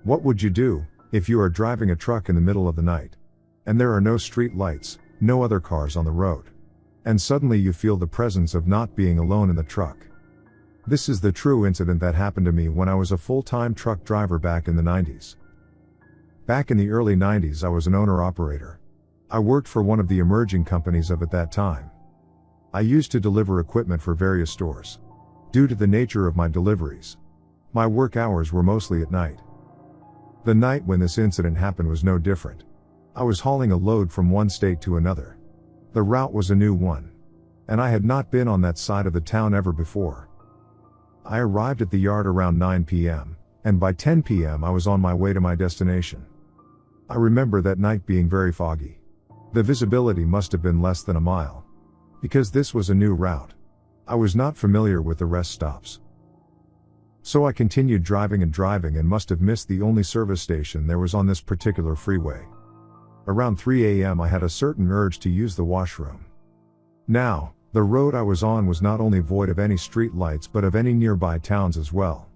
What would you do if you are driving a truck in the middle of the night, and there are no street lights, no other cars on the road, and suddenly you feel the presence of not being alone in the truck? This is the true incident that happened to me when I was a full-time truck driver back in the 90s. Back in the early 90s, I was an owner-operator. I worked for one of the emerging companies of at that time. I used to deliver equipment for various stores. Due to the nature of my deliveries, my work hours were mostly at night. The night when this incident happened was no different. I was hauling a load from one state to another. The route was a new one, and I had not been on that side of the town ever before. I arrived at the yard around 9 p.m., and by 10 p.m. I was on my way to my destination. I remember that night being very foggy. The visibility must have been less than a mile, because this was a new route. I was not familiar with the rest stops. So I continued driving and must have missed the only service station there was on this particular freeway. Around 3 a.m. I had a certain urge to use the washroom. Now, the road I was on was not only void of any street lights but of any nearby towns as well.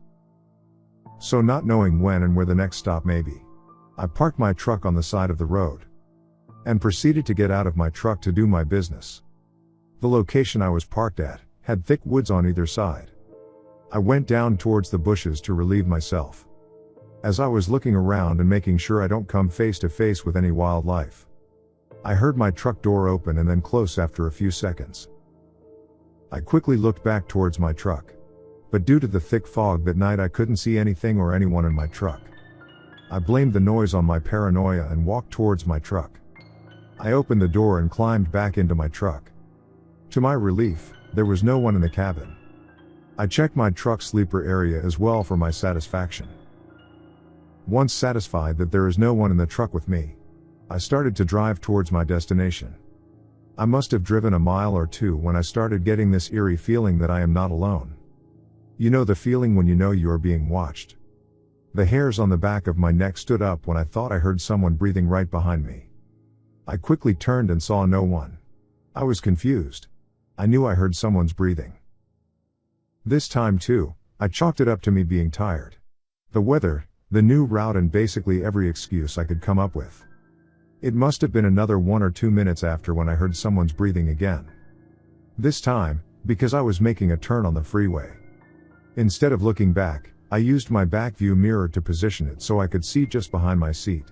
So not knowing when and where the next stop may be, I parked my truck on the side of the road and proceeded to get out of my truck to do my business. The location I was parked at had thick woods on either side. I went down towards the bushes to relieve myself. As I was looking around and making sure I don't come face to face with any wildlife, I heard my truck door open and then close after a few seconds. I quickly looked back towards my truck, but due to the thick fog that night I couldn't see anything or anyone in my truck. I blamed the noise on my paranoia and walked towards my truck. I opened the door and climbed back into my truck. To my relief, there was no one in the cabin. I checked my truck sleeper area as well for my satisfaction. Once satisfied that there is no one in the truck with me, I started to drive towards my destination. I must have driven a mile or two when I started getting this eerie feeling that I am not alone. You know the feeling when you know you are being watched. The hairs on the back of my neck stood up when I thought I heard someone breathing right behind me. I quickly turned and saw no one. I was confused. I knew I heard someone's breathing. This time too, I chalked it up to me being tired. The weather, the new route, and basically every excuse I could come up with. It must have been another 1 or 2 minutes after when I heard someone's breathing again. This time, because I was making a turn on the freeway. Instead of looking back, I used my back view mirror to position it so I could see just behind my seat.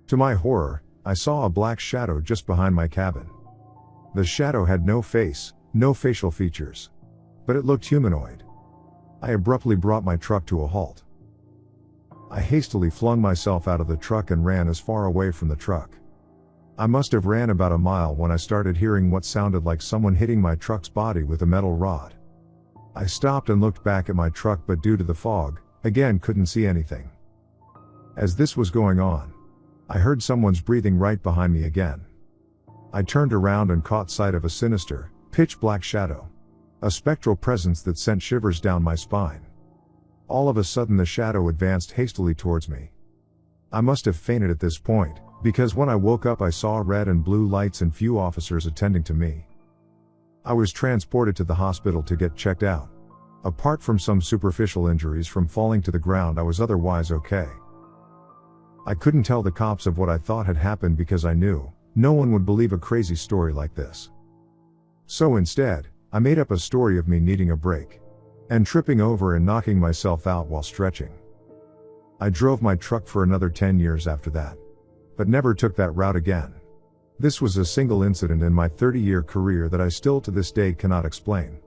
To my horror, I saw a black shadow just behind my cabin. The shadow had no face, no facial features, but it looked humanoid. I abruptly brought my truck to a halt. I hastily flung myself out of the truck and ran as far away from the truck. I must have ran about a mile when I started hearing what sounded like someone hitting my truck's body with a metal rod. I stopped and looked back at my truck, but due to the fog, again couldn't see anything. As this was going on, I heard someone's breathing right behind me again. I turned around and caught sight of a sinister, pitch-black shadow. A spectral presence that sent shivers down my spine. All of a sudden the shadow advanced hastily towards me. I must have fainted at this point, because when I woke up I saw red and blue lights and few officers attending to me. I was transported to the hospital to get checked out. Apart from some superficial injuries from falling to the ground, I was otherwise okay. I couldn't tell the cops of what I thought had happened because I knew no one would believe a crazy story like this. So instead, I made up a story of me needing a break and tripping over and knocking myself out while stretching. I drove my truck for another 10 years after that, but never took that route again. This was a single incident in my 30-year career that I still to this day cannot explain.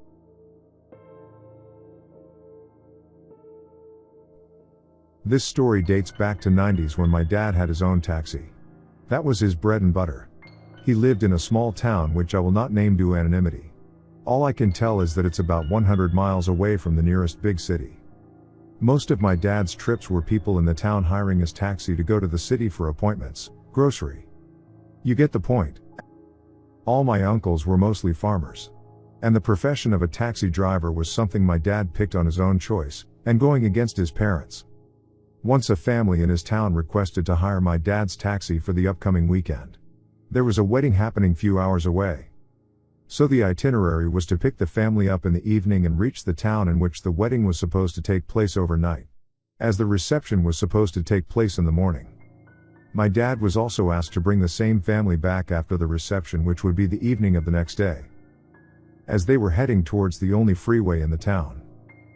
This story dates back to 90s when my dad had his own taxi. That was his bread and butter. He lived in a small town which I will not name due to anonymity. All I can tell is that it's about 100 miles away from the nearest big city. Most of my dad's trips were people in the town hiring his taxi to go to the city for appointments, grocery. You get the point. All my uncles were mostly farmers. And the profession of a taxi driver was something my dad picked on his own choice, and going against his parents. Once a family in his town requested to hire my dad's taxi for the upcoming weekend. There was a wedding happening few hours away. So the itinerary was to pick the family up in the evening and reach the town in which the wedding was supposed to take place overnight. as the reception was supposed to take place in the morning. My dad was also asked to bring the same family back after the reception, which would be the evening of the next day. As they were heading towards the only freeway in the town,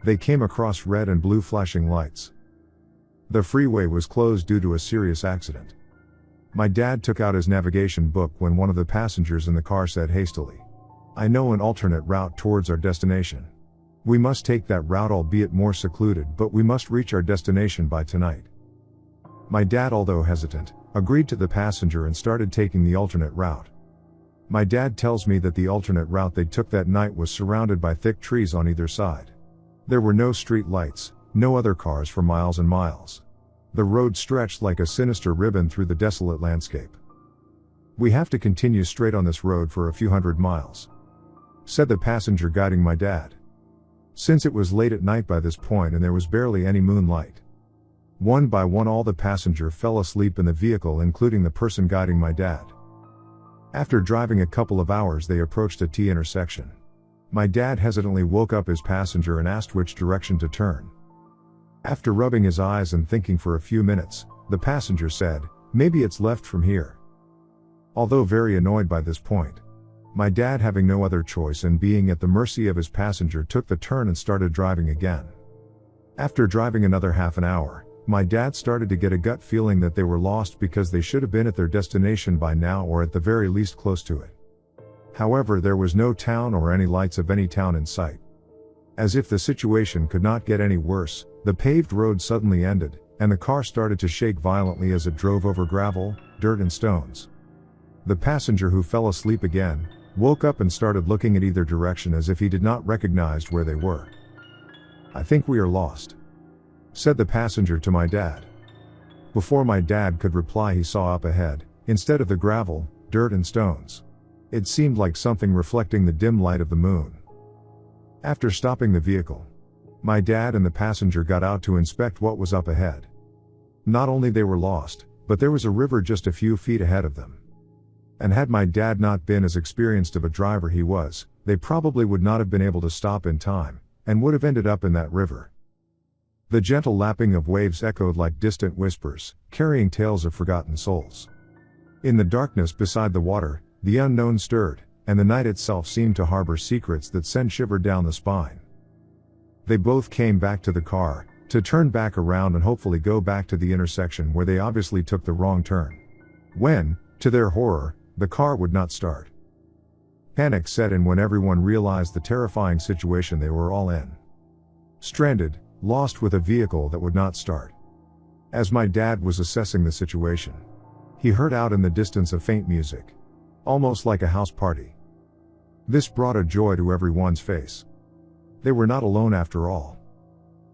they came across red and blue flashing lights. The freeway was closed due to a serious accident. My dad took out his navigation book when one of the passengers in the car said hastily, "I know an alternate route towards our destination. We must take that route, albeit more secluded, but we must reach our destination by tonight." My dad, although hesitant, agreed to the passenger and started taking the alternate route. My dad tells me that the alternate route they took that night was surrounded by thick trees on either side. There were no street lights, no other cars for miles and miles. The road stretched like a sinister ribbon through the desolate landscape. "We have to continue straight on this road for a few hundred miles," said the passenger guiding my dad. Since it was late at night by this point and there was barely any moonlight. One by one all the passengers fell asleep in the vehicle, including the person guiding my dad. After driving a couple of hours they approached a T intersection. My dad hesitantly woke up his passenger and asked which direction to turn. After rubbing his eyes and thinking for a few minutes, the passenger said, "Maybe it's left from here." Although very annoyed by this point, my dad, having no other choice and being at the mercy of his passenger, took the turn and started driving again. After driving another half an hour, my dad started to get a gut feeling that they were lost because they should have been at their destination by now, or at the very least close to it. However, there was no town or any lights of any town in sight. As if the situation could not get any worse, the paved road suddenly ended, and the car started to shake violently as it drove over gravel, dirt and stones. The passenger, who fell asleep again, woke up and started looking at either direction as if he did not recognize where they were. "I think we are lost," said the passenger to my dad. Before my dad could reply, he saw up ahead, instead of the gravel, dirt and stones. It seemed like something reflecting the dim light of the moon. After stopping the vehicle, my dad and the passenger got out to inspect what was up ahead. Not only they were lost, but there was a river just a few feet ahead of them. And had my dad not been as experienced of a driver he was, they probably would not have been able to stop in time, and would have ended up in that river. The gentle lapping of waves echoed like distant whispers, carrying tales of forgotten souls. In the darkness beside the water, the unknown stirred, and the night itself seemed to harbor secrets that sent shiver down the spine. They both came back to the car, to turn back around and hopefully go back to the intersection where they obviously took the wrong turn. When, to their horror, the car would not start. Panic set in when everyone realized the terrifying situation they were all in. Stranded, lost with a vehicle that would not start. As my dad was assessing the situation, he heard out in the distance a faint music, almost like a house party. This brought a joy to everyone's face. They were not alone after all.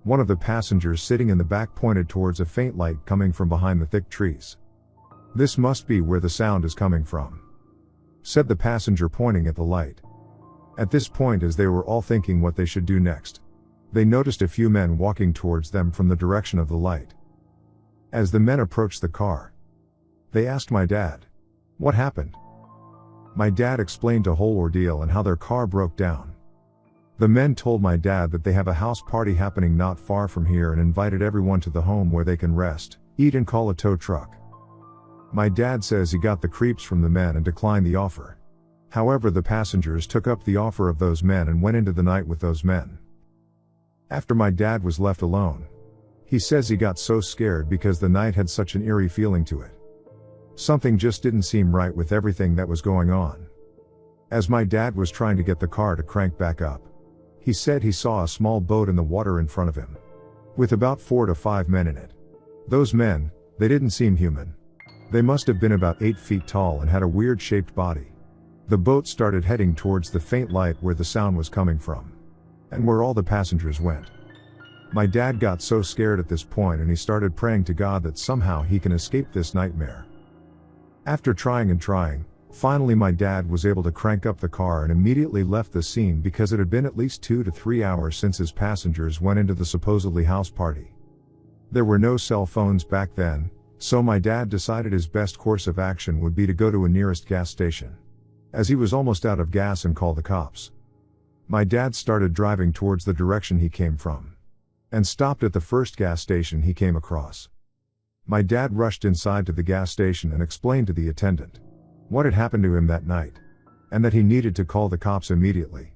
One of the passengers sitting in the back pointed towards a faint light coming from behind the thick trees. "This must be where the sound is coming from," said the passenger, pointing at the light. At this point, as they were all thinking what they should do next, they noticed a few men walking towards them from the direction of the light. As the men approached the car, they asked my dad, "What happened?" My dad explained the whole ordeal and how their car broke down. The men told my dad that they have a house party happening not far from here and invited everyone to the home where they can rest, eat and call a tow truck. My dad says he got the creeps from the men and declined the offer. However, the passengers took up the offer of those men and went into the night with those men. After my dad was left alone, he says he got so scared because the night had such an eerie feeling to it. Something just didn't seem right with everything that was going on. As my dad was trying to get the car to crank back up, he said he saw a small boat in the water in front of him, with about 4 to 5 men in it. Those men, they didn't seem human. They must have been about 8 feet tall and had a weird shaped body. The boat started heading towards the faint light where the sound was coming from, and where all the passengers went. My dad got so scared at this point and he started praying to God that somehow he can escape this nightmare. After trying and trying, finally my dad was able to crank up the car and immediately left the scene because it had been at least 2 to 3 hours since his passengers went into the supposedly house party. There were no cell phones back then, so my dad decided his best course of action would be to go to a nearest gas station, as he was almost out of gas, and call the cops. My dad started driving towards the direction he came from. and stopped at the first gas station he came across. My dad rushed inside to the gas station and explained to the attendant what had happened to him that night, and that he needed to call the cops immediately.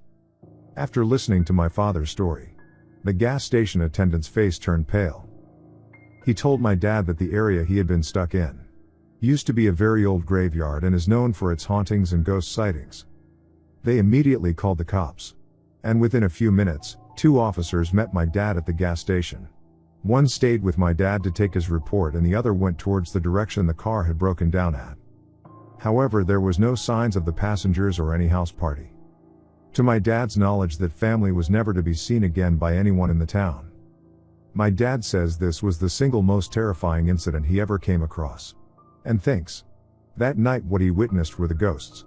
After listening to my father's story, the gas station attendant's face turned pale. He told my dad that the area he had been stuck in used to be a very old graveyard and is known for its hauntings and ghost sightings. They immediately called the cops, and within a few minutes, 2 officers met my dad at the gas station. One stayed with my dad to take his report and the other went towards the direction the car had broken down at. However, there was no signs of the passengers or any house party. To my dad's knowledge, that family was never to be seen again by anyone in the town. My dad says this was the single most terrifying incident he ever came across, and thinks that night what he witnessed were the ghosts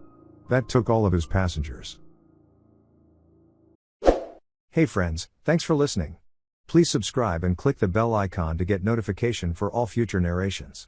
that took all of his passengers. Hey friends, thanks for listening. Please subscribe and click the bell icon to get notification for all future narrations.